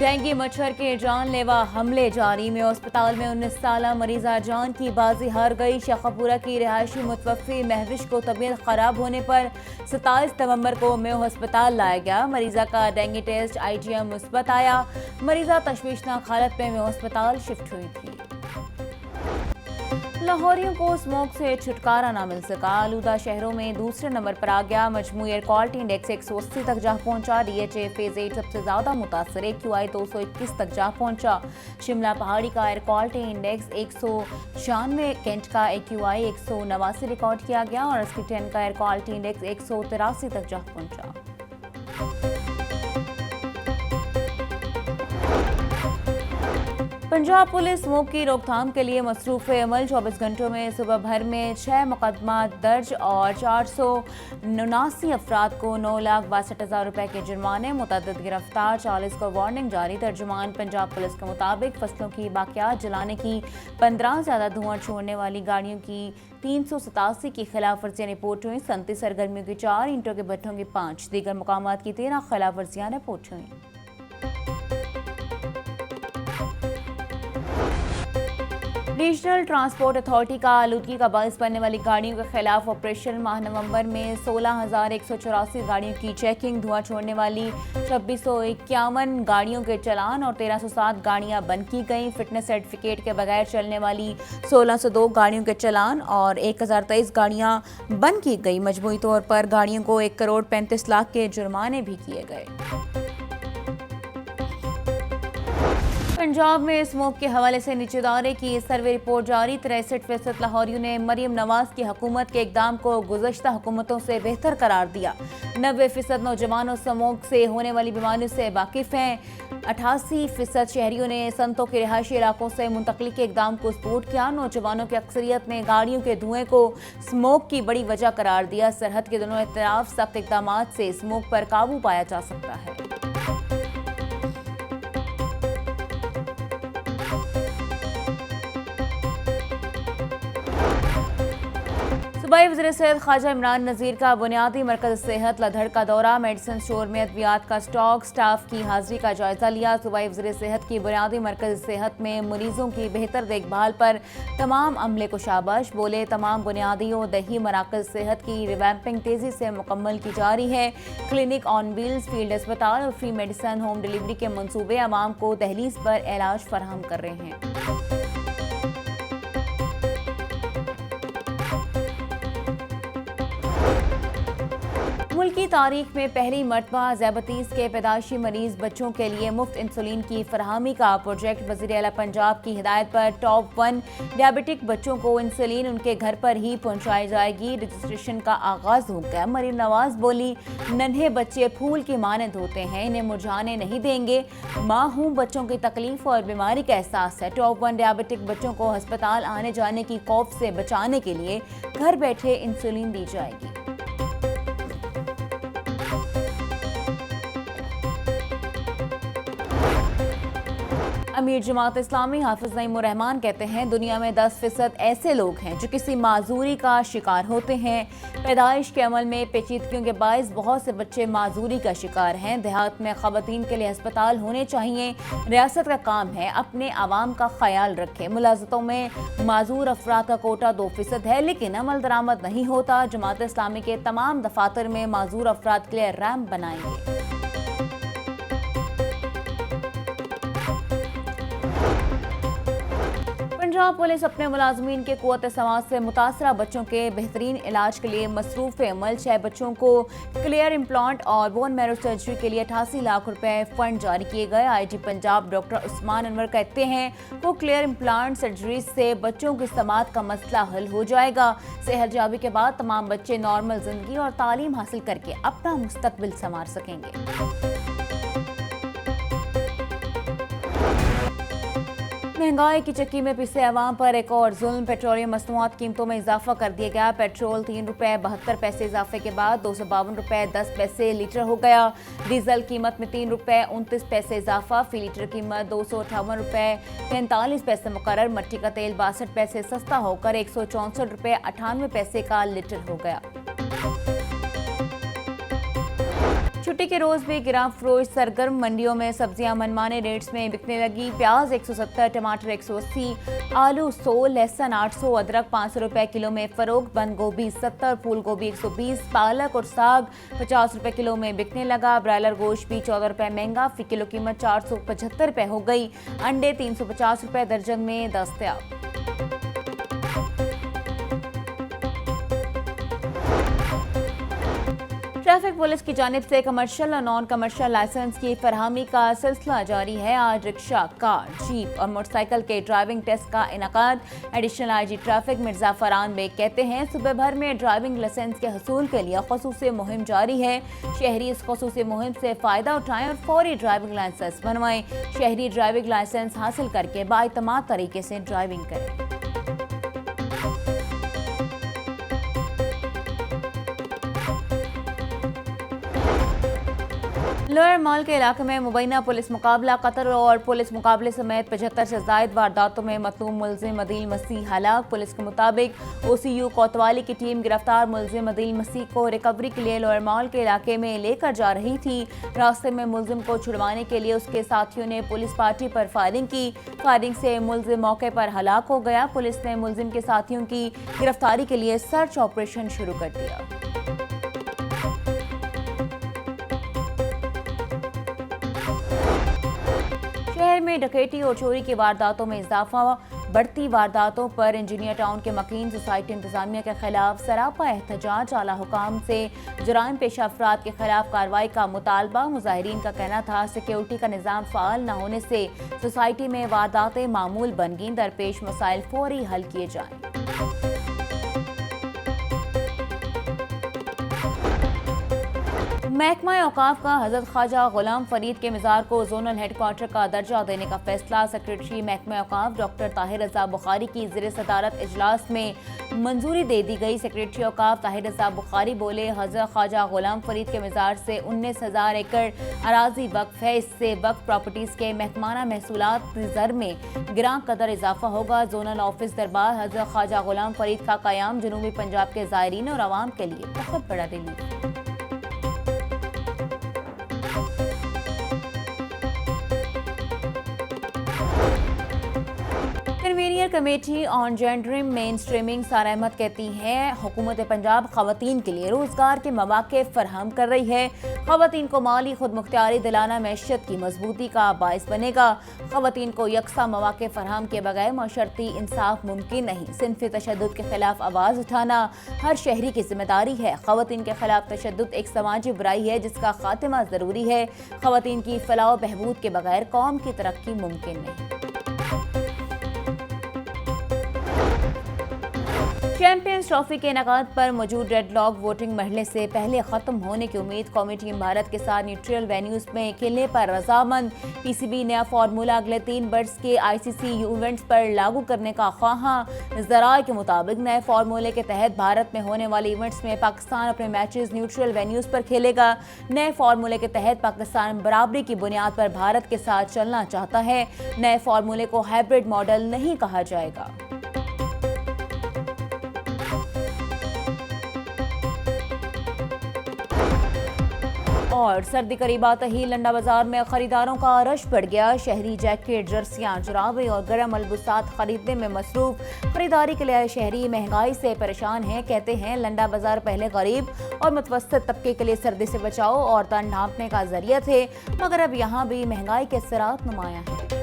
Dengue मच्छर के जानलेवा हमले जारी में अस्पताल में 19 साल मरीजा जान की बाजी हार गई। शेखपुरा की रिहायशी मुतवफ़ी महविश को तबीयत खराब होने पर 27 नवंबर को मेयो अस्पताल लाया गया। मरीजा का डेंगू टेस्ट IgM मुस्बत आया। मरीजा तशवीशनाक हालत में मेयो अस्पताल शिफ्ट हुई थी। लाहौरियों को स्मोक से छुटकारा न मिल सका। आलूदा शहरों में दूसरे नंबर पर आ गया। मजमूई एयर क्वालिटी इंडेक्स 180 तक जा पहुंचा। DHA फेज 8 सबसे ज्यादा मुतासर AQI 221 तक जा पहुंचा। शिमला पहाड़ी का एयर क्वालिटी इंडेक्स 196, कैंट का AQI 189 रिकॉर्ड किया गया और SK10 का एयर क्वालिटी इंडेक्स 183 तक जा पहुंचा। पंजाब पुलिस स्मोक की रोकथाम के लिए मसरूफ अमल। 24 घंटों में सुबह भर में 6 मुकदमा दर्ज और 479 अफराद को 9,62,000 रुपए के जुर्माने, मुतअद्दिद गिरफ्तार, 40 को वार्निंग जारी। तर्जुमान पंजाब पुलिस के मुताबिक फसलों की बाकियात जलाने की 15 ज्यादा धुआं छोड़ने वाली गाड़ियों की 387 की खिलाफ वर्जियां रिपोर्ट हुई। 37 सरगर्मियों की 4, ईंटों के भट्ठों की 5, दीगर मुकामात की 13 खिलाफ वर्जियां रिपोर्ट हुई। रीजनल ट्रांसपोर्ट अथॉरिटी का आलूदगी का बायस बनने वाली गाड़ियों के खिलाफ ऑपरेशन। माह नवंबर में 16,184 गाड़ियों की चेकिंग। धुआं छोड़ने वाली 2651 गाड़ियों के चालान और 1307 गाड़ियां बंद की गईं। फिटनेस सर्टिफिकेट के बगैर चलने वाली 1602 गाड़ियों के चालान और 1023 गाड़ियां बंद की गई। मजमूई तौर पर गाड़ियों को 1 करोड़ 35 लाख के जुर्माने भी किए गए। पंजाब में स्मोक के हवाले से नीचेदारे की सर्वे रिपोर्ट जारी। 63% लाहौरियों ने मरियम नवाज की हुकूमत के इकदाम को गुज़श्ता हुकूमतों से बेहतर करार दिया। 90% नौजवानों स्मोक से होने वाली बीमारियों से वाकिफ हैं। 88% शहरियों ने संतों के रिहायशी इलाकों से मुंतकली के इकदाम को सपोर्ट किया। नौजवानों की अक्सरियत ने गाड़ियों के धुएं को स्मोक की बड़ी वजह करार दिया। सरहद के दोनों तरफ सख्त इकदाम से स्मोक पर काबू पाया जा सकता है। सूबाई वज़ीर सेहत ख्वाजा इमरान नज़ीर का बुनियादी मरकज़ सेहत लधड़ का दौरा। मेडिसिन स्टोर में अद्वियात का स्टॉक, स्टाफ की हाजिरी का जायजा लिया। सूबाई वज़ीर सेहत की बुनियादी मरकज़ सेहत में मरीजों की बेहतर देखभाल पर तमाम अमले को शाबाश। बोले तमाम बुनियादी और दही मराकज़ सेहत की रिवैम्पिंग तेज़ी से मुकम्मल की जा रही है। क्लिनिक ऑन व्हील्स, फील्ड अस्पताल और फ्री मेडिसिन होम डिलीवरी के मंसूबे अवाम को दहलीज पर इलाज फराहम कर रहे हैं। मुल्क की तारीख में पहली मरतबा ज़ैबतीस के पैदाइशी मरीज बच्चों के लिए मुफ्त इंसुलिन की फरहमी का प्रोजेक्ट। वज़ीर आला पंजाब की हिदायत पर टॉप 1 डायबिटिक बच्चों को इंसुलिन उनके घर पर ही पहुंचाई जाएगी। रजिस्ट्रेशन का आगाज हो गया। मरियम नवाज बोली, नन्हे बच्चे फूल की मानद होते हैं, इन्हें मुरझाने नहीं देंगे। माँ हूँ, बच्चों की तकलीफ और बीमारी का एहसास है। टॉप 1 डायबिटिक बच्चों को अस्पताल आने जाने की खौफ से बचाने के लिए घर बैठे इंसुलिन दी जाएगी। अमीर जमात इस्लामी हाफिज नईमुर रहमान कहते हैं, दुनिया में 10% ऐसे लोग हैं जो किसी माजूरी का शिकार होते हैं। पैदाइश के अमल में पेचीदगियों के बायस बहुत से बच्चे माजूरी का शिकार हैं। देहात में ख़वातीन के लिए अस्पताल होने चाहिए। रियासत का काम है अपने आवाम का ख्याल रखें। मुलाजमतों में माजूर अफराद का कोटा 2% है, लेकिन अमल दरामद नहीं होता। जमात इस्लामी के तमाम दफातर में माजूर अफराद के लिए रैंप बनाएंगे। पंजाब पुलिस अपने मुलाजमीन के कुव्वत समाज से मुतासरा बच्चों के बेहतरीन इलाज के लिए मसरूफ अमल। 6 बच्चों को क्लियर इम्प्लांट और बोन मैरो सर्जरी के लिए 88 लाख रुपए फंड जारी किए गए। IG पंजाब डॉक्टर उस्मान अनवर कहते हैं, वो क्लियर इम्प्लांट सर्जरी से बच्चों की समात का मसला हल हो जाएगा। सेहतयाबी के बाद तमाम बच्चे नॉर्मल जिंदगी और तालीम हासिल करके अपना मुस्तकबिल संवार सकेंगे। महंगाई की चक्की में पिसे अवाम पर एक और जुल्म। पेट्रोलियम मसनूआत कीमतों में इजाफा कर दिया गया। पेट्रोल 3 रुपये 72 पैसे इजाफे के बाद 252 रुपये 10 पैसे लीटर हो गया। डीजल कीमत में 3 रुपये 29 पैसे इजाफा, फी लीटर कीमत 258 रुपये 43 पैसे मुकर्रर। मट्टी का तेल 62 पैसे सस्ता होकर 164 रुपये 98 पैसे का लीटर हो गया। छुट्टी के रोज भी गिरां फरोश सरगर्म। मंडियों में सब्जियां मनमाने रेट्स में बिकने लगी। प्याज 170, टमाटर 180, आलू 100, लहसुन 800, अदरक 500 रुपए किलो में फरोख्त। बंद गोभी 70, फूल गोभी 120, पालक और साग 50 रुपए किलो में बिकने लगा। ब्रायलर गोश्त भी 14 रुपए महंगा, फी किलो कीमत 475 रुपए हो गई। अंडे 350 रुपए दर्जन में दस्तयाब। ट्रैफिक पुलिस की जानिब से कमर्शियल और नॉन कमर्शियल लाइसेंस की फरहमी का सिलसिला जारी है। आज रिक्शा, कार, जीप और मोटरसाइकिल के ड्राइविंग टेस्ट का इनकाद। Additional IG traffic Mirza Farhan Baig कहते हैं, सूबे भर में ड्राइविंग लाइसेंस के हसूल के लिए खसूसी मुहिम जारी है। शहरी इस खसूसी मुहिम से फ़ायदा उठाएं और फौरी ड्राइविंग लाइसेंस बनवाएं। शहरी ड्राइविंग लाइसेंस हासिल करके बाइतमाद तरीके से ड्राइविंग करें। लोअर मॉल के इलाके में मुबैना पुलिस मुकाबला, कत्ल और पुलिस मुकाबले समेत 75 से जायद वारदातों में मतलूब मुलजिम अदील मसीह हलाक। पुलिस के मुताबिक OCU कोतवाली की टीम गिरफ्तार मुलजिम अदील मसीह को रिकवरी के लिए लोअर मॉल के इलाके में लेकर जा रही थी। रास्ते में मुलजिम को छुड़वाने के लिए उसके साथियों ने पुलिस पार्टी पर फायरिंग की। फायरिंग से मुलजिम मौके पर हलाक हो गया। पुलिस ने मुलजिम के साथियों की गिरफ्तारी के लिए सर्च ऑपरेशन शुरू कर दिया। शहर में डकैती और चोरी की वारदातों में इजाफा। बढ़ती वारदातों पर इंजीनियर टाउन के मकीन सोसाइटी इंतजामिया के खिलाफ सरापा एहतजाज। आला हुकाम से जुराइम पेशा अफराद के खिलाफ कार्रवाई का मुतालबा। मुजाहिरीन का कहना था, सिक्योरिटी का निज़ाम फ़ाल न होने से सोसाइटी में वारदातें मामूल बन गईं। दरपेश मसाइल फौरी हल किए जाएं। महकमा औकाफ का हज़रत ख्वाजा गुलाम फरीद के मज़ार को जोनल हेडक्वार्टर का दर्जा देने का फैसला। सेक्रेटरी महकमा औकाफ डॉक्टर ताहिर रज़ा बुखारी की ज़ेर सदारत इजलास में मंजूरी दे दी गई। सेक्रेटरी औकाफ ताहिर रज़ा बुखारी बोले, हज़रत ख्वाजा गुलाम फरीद के मज़ार से 19,000 एकड़ अराजी वक्फ है। इससे वक्फ प्रॉपर्टीज़ के महकमाना महसूलात ज़र में गिरां कदर इजाफा होगा। जोनल ऑफिस दरबार हज़रत ख्वाजा गुलाम फरीद का क़याम जनूबी पंजाब के ज़ायरीन और आवाम के लिए बहुत बड़ा रिलीफ है। Convener committee on gendering main streaming सारा अहमद कहती हैं, हुकूमत पंजाब खवातीन के लिए रोजगार के मौके फराहम कर रही है। खवातीन को माली खुद मुख्तियारी दिलाना मैशत की मजबूती का बायस बनेगा। खवातीन को यकसा मौके फराहम के बगैर माशरती इंसाफ मुमकिन नहीं। सिन्फी तशद्दुद के खिलाफ आवाज़ उठाना हर शहरी की जिम्मेदारी है। खवातीन के खिलाफ तशद्दुद एक समाजी बुराई है जिसका खात्मा ज़रूरी है। खवातीन की फलाह बहबूद के बगैर कौम की तरक्की मुमकिन नहीं। चैंपियंस ट्रॉफी के इनेकाद पर मौजूद डेडलॉक वोटिंग मरहले से पहले खत्म होने की उम्मीद। कौमी टीम भारत के साथ न्यूट्रल वेन्यूज में खेलने पर रजामंद। PCB नया फार्मूला अगले 3 बर्स के ICC इवेंट्स पर लागू करने का ख्वाहां। ज़राए के मुताबिक नए फार्मूले के तहत भारत में होने वाले इवेंट्स में पाकिस्तान अपने मैचेस न्यूट्रल वेन्यूज पर खेलेगा। नए फार्मूले के तहत पाकिस्तान बराबरी की बुनियाद पर भारत के साथ चलना चाहता है। नए फार्मूले को हाइब्रिड मॉडल नहीं कहा जाएगा। और सर्दी करीब आते ही लंडा बाजार में खरीदारों का रश बढ़ गया। शहरी जैकेट, जर्सियां, जुराबे और गर्म मलबूसात खरीदने में मसरूफ। खरीदारी के लिए शहरी महंगाई से परेशान हैं। कहते हैं, लंडा बाजार पहले गरीब और मुतवस्सित तबके के लिए सर्दी से बचाव और तन ढांपने का जरिया थे, मगर अब यहाँ भी महंगाई के असरात नुमायां हैं।